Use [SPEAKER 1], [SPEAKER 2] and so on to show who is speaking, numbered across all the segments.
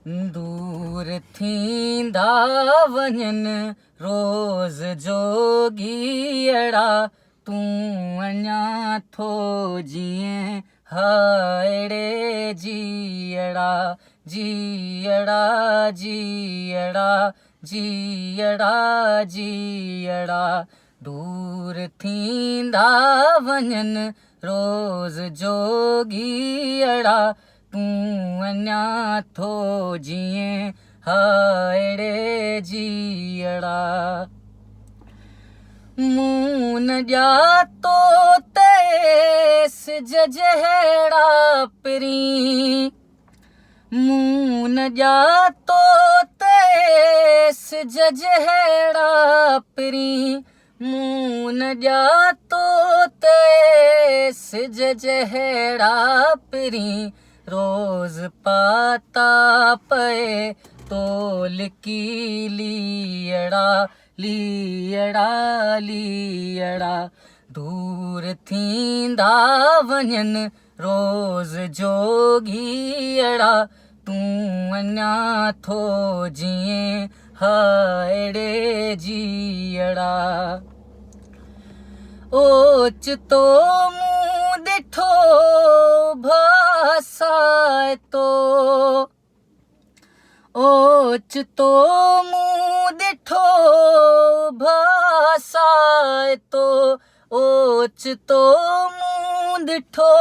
[SPEAKER 1] दूर थींदा वञनि रोज़ जोगीअड़ा तूं अञा थो जीअं हायड़े जीअड़ा जीअड़ा जीअड़ा जीअड़ा जीअड़ा दूर थींदा वञनि रोज़ जोगीअड़ा तूं अञा थो जीअं हायड़े जीअड़ा मूं न ॼातो सिज जहिड़ा पिरीं मूं न ॼातो सिज जहिड़ा पिरीं मूं न ॼातो सिज जहिड़ा पिरीं रोज़ पाता पए तो लिकी लीअड़ा लीअड़ा लीअड़ा दूर थींदा वञनि रोज़ जोगीअड़ा तूं अञा थो जीअं हायड़े जीअड़ा ओचितो मूं ॾिठो भासाए तो ओचितो मूं ॾिठो भासाए तो ओचितो मूं ॾिठो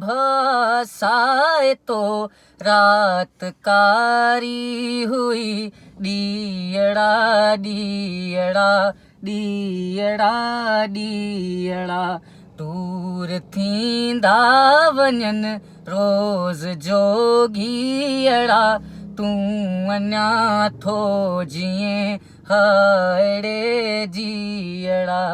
[SPEAKER 1] भासाए तो रात कारी हुई ॾीअड़ा ॾीअड़ा ॾीअड़ा ॾीअड़ा दूर थींदा वञनि रोज़ जोगीअड़ा तूं अञा थो जीअं हायड़े जीअड़ा।